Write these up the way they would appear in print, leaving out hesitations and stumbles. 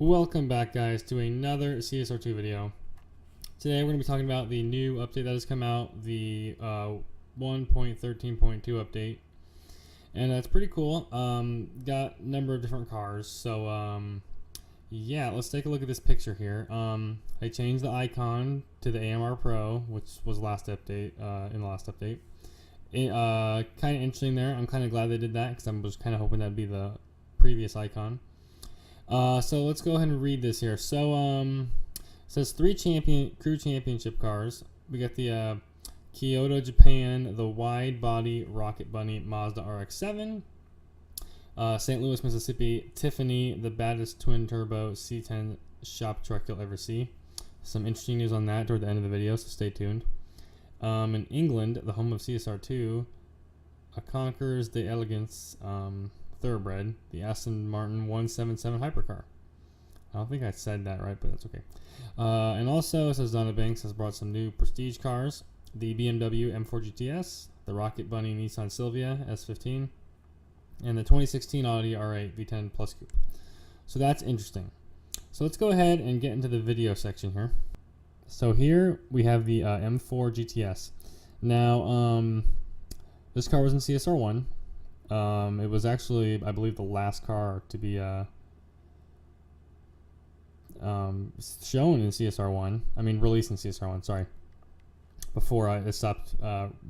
Welcome back, guys, to another CSR2 video. Today we're going to be talking about the new update that has come out, the 1.13.2 update, and that's pretty cool. Got a number of different cars, so yeah, let's take a look at this picture here. I changed the icon to the AMR Pro, which was last update, in the last update. Kind of interesting there. I'm kind of glad they did that because I was kind of hoping that'd be the previous icon. So let's go ahead and read this here. So it says 3 crew championship cars. We got the Kyoto, Japan, the wide body Rocket Bunny Mazda RX-7. St. Louis, Mississippi, Tiffany, the baddest twin turbo C10 shop truck you'll ever see. Some interesting news on that toward the end of the video, so stay tuned. In England, the home of CSR2, conquers the elegance thoroughbred, the Aston Martin 177 hypercar. I don't think I said that right, but that's okay. And also, it says Donna Banks has brought some new prestige cars: the BMW M4 GTS, the Rocket Bunny Nissan Silvia S15, and the 2016 Audi R8 V10 Plus coupe. So that's interesting. So let's go ahead and get into the video section here. So here we have the M4 GTS. Now, this car was in CSR1. It was actually, I believe, the last car to be shown in CSR1. I mean, released in CSR1, sorry. Before it stopped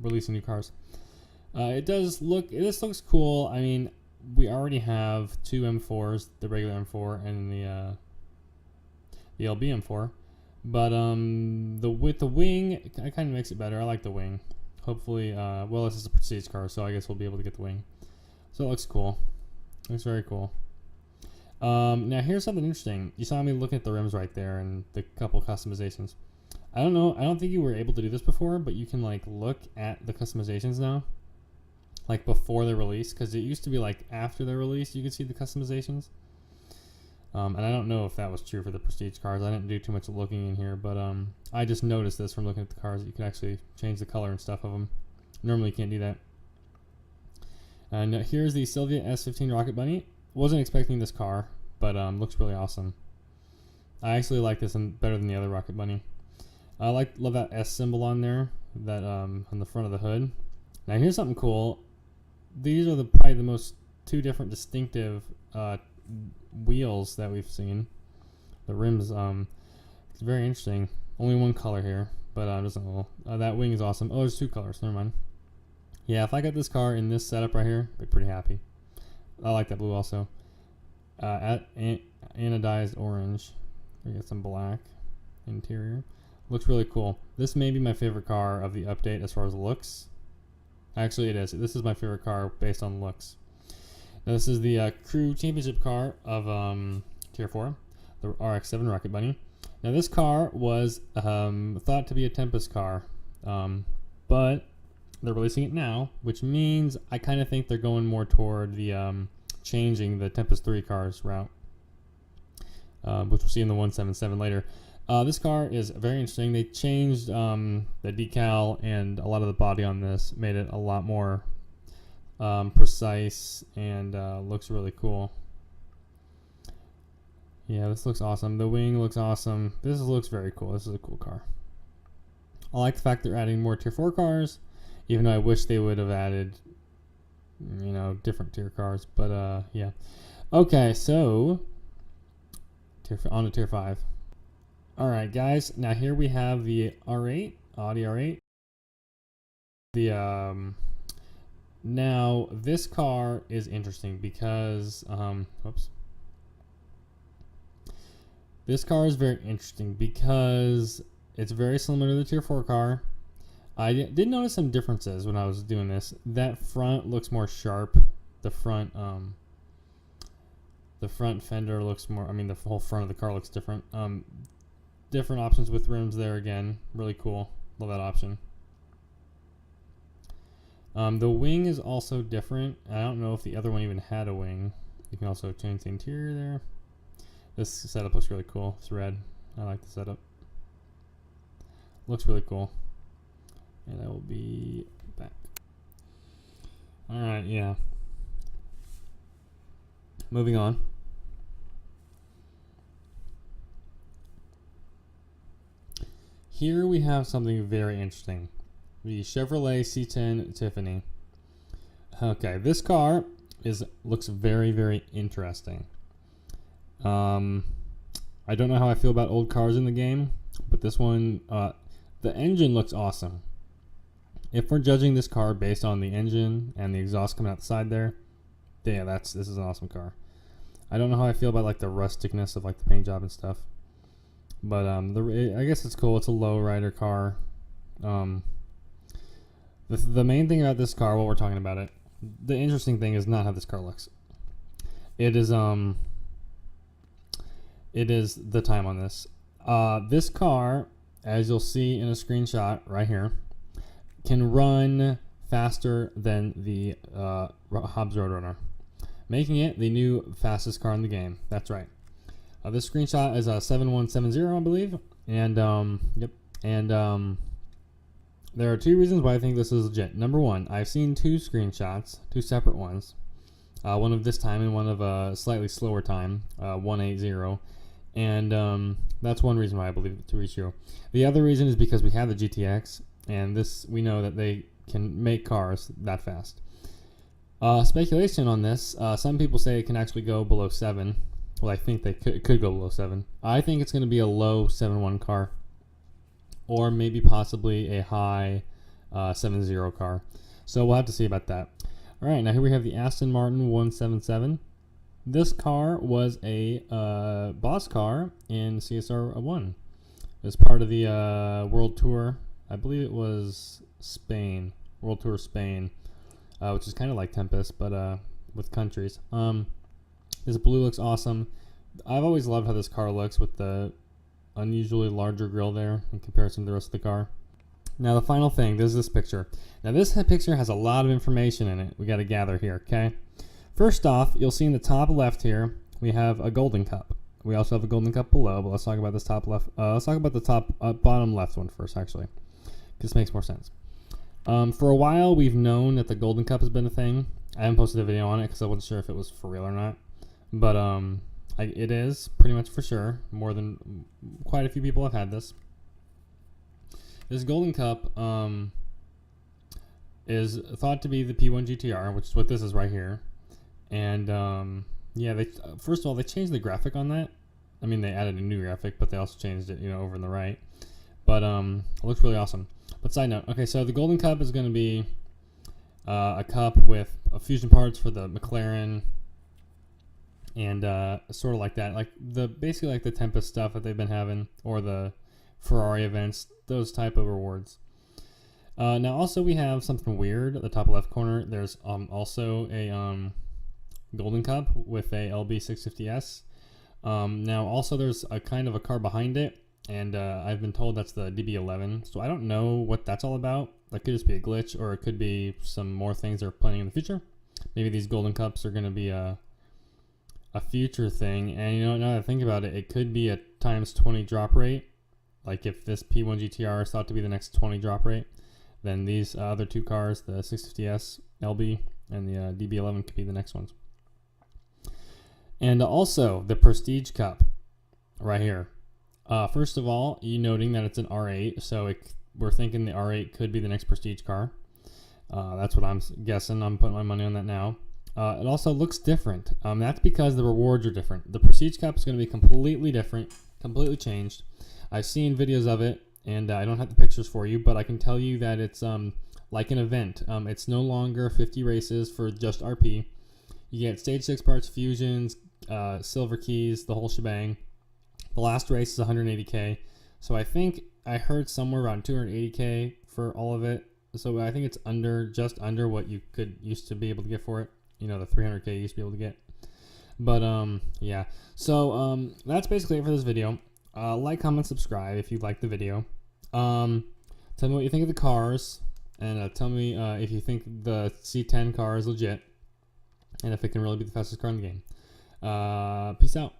releasing new cars. This looks cool. I mean, we already have 2 M4s, the regular M4 and the LB M4. But with the wing, it kind of makes it better. I like the wing. Hopefully, well, this is a prestige car, so I guess we'll be able to get the wing. So it looks cool. Looks very cool. Now here's something interesting. You saw me looking at the rims right there and the couple customizations. I don't know. I don't think you were able to do this before, but you can like look at the customizations now, like before they're released, because it used to be like after they're released you could see the customizations. And I don't know if that was true for the prestige cars. I didn't do too much looking in here, but I just noticed this from looking at the cars that you can actually change the color and stuff of them. Normally you can't do that. And here's the Silvia S15 Rocket Bunny. Wasn't expecting this car, but looks really awesome. I actually like this one better than the other Rocket Bunny. I love that S symbol on there, that on the front of the hood. Now here's something cool. These are probably the most 2 different distinctive wheels that we've seen. The rims, it's very interesting. Only one color here, but that wing is awesome. Oh, there's 2 colors. Never mind. Yeah, if I got this car in this setup right here, I'd be pretty happy. I like that blue also. Anodized orange. We got some black interior. Looks really cool. This may be my favorite car of the update as far as looks. Actually, it is. This is my favorite car based on looks. Now, this is the crew championship car of Tier 4, the RX-7 Rocket Bunny. Now, this car was thought to be a Tempest car, but they're releasing it now, which means I kind of think they're going more toward the changing the Tempest 3 cars route, which we'll see in the 177 later. This car is very interesting. They changed the decal and a lot of the body on this, made it a lot more precise, and looks really cool. Yeah, this looks awesome. The wing looks awesome. This looks very cool. This is a cool car. I like the fact they're adding more Tier 4 cars, even though I wish they would have added, you know, different tier cars. But yeah. Okay, so on to Tier 5. Alright, guys. Now here we have the R8, Audi R8. Now this car is interesting because this car is very interesting because it's very similar to the Tier 4 car. I did notice some differences when I was doing this. That front looks more sharp. The front fender looks more, I mean the whole front of the car looks different. Different options with rims there again. Really cool. Love that option. The wing is also different. I don't know if the other one even had a wing. You can also change the interior there. This setup looks really cool. It's red. I like the setup. Looks really cool. And I will be back. Alright, yeah. Moving on. Here we have something very interesting. The Chevrolet C10 Tiffany. Okay, this car looks very, very interesting. I don't know how I feel about old cars in the game, but this one, the engine looks awesome. If we're judging this car based on the engine and the exhaust coming out the side there, yeah, this is an awesome car. I don't know how I feel about like the rusticness of like the paint job and stuff, but I guess it's cool. It's a low rider car. The main thing about this car, while we're talking about it, the interesting thing is not how this car looks. It is the time on this. This car, as you'll see in a screenshot right here, can run faster than the Hobbs Roadrunner, making it the new fastest car in the game. That's right. This screenshot is a 7170, I believe, and yep. And there are two reasons why I think this is legit. Number one, I've seen two screenshots, two separate ones, one of this time and one of a slightly slower time, 180. And that's one reason why I believe it to reach 0. The other reason is because we have the GTX, and we know that they can make cars that fast. Speculation on this, some people say it can actually go below 7. Well, I think it could go below 7. I think it's going to be a low 7.1 car, or maybe possibly a high 7.0 car. So we'll have to see about that. All right, now here we have the Aston Martin 177. This car was a boss car in CSR1. It was part of the World Tour. I believe it was Spain, World Tour Spain, which is kind of like Tempest, but with countries. This blue looks awesome. I've always loved how this car looks with the unusually larger grille there in comparison to the rest of the car. Now the final thing, there's this picture. Now this picture has a lot of information in it we got to gather here, okay? First off, you'll see in the top left here, we have a golden cup. We also have a golden cup below, but let's talk about this top left. Let's talk about the bottom left one first, actually. This makes more sense. For a while, we've known that the golden cup has been a thing. I haven't posted a video on it because I wasn't sure if it was for real or not. But it is pretty much for sure. Quite a few people have had this. This golden cup is thought to be the P1 GTR, which is what this is right here. And yeah, first of all, they changed the graphic on that. I mean, they added a new graphic, but they also changed it, over on the right. But it looks really awesome. But side note, okay, so the golden cup is going to be a cup with fusion parts for the McLaren, and sort of like that, basically like the Tempest stuff that they've been having, or the Ferrari events, those type of rewards. Now also we have something weird at the top left corner. There's also a golden cup with a LB650S. Now also there's a kind of a car behind it, and I've been told that's the DB11. So I don't know what that's all about. That could just be a glitch, or it could be some more things they're planning in the future. Maybe these golden cups are going to be a future thing. And now that I think about it, it could be a times 20 drop rate. Like if this P1 GTR is thought to be the next 20 drop rate, then these other two cars, the 650S LB and the DB11, could be the next ones. And also the Prestige Cup right here. First of all, noting that it's an R8, so we're thinking the R8 could be the next Prestige car. That's what I'm guessing. I'm putting my money on that now. It also looks different. That's because the rewards are different. The Prestige Cup is going to be completely different, completely changed. I've seen videos of it, and I don't have the pictures for you, but I can tell you that it's like an event. It's no longer 50 races for just RP. You get stage 6 parts, fusions, silver keys, the whole shebang. The last race is 180K. So I think I heard somewhere around 280K for all of it. So I think it's just under what you used to be able to get for it. The 300K you used to be able to get. But yeah. So that's basically it for this video. Like, comment, subscribe if you like the video. Tell me what you think of the cars, and tell me if you think the C10 car is legit, and if it can really be the fastest car in the game. Peace out.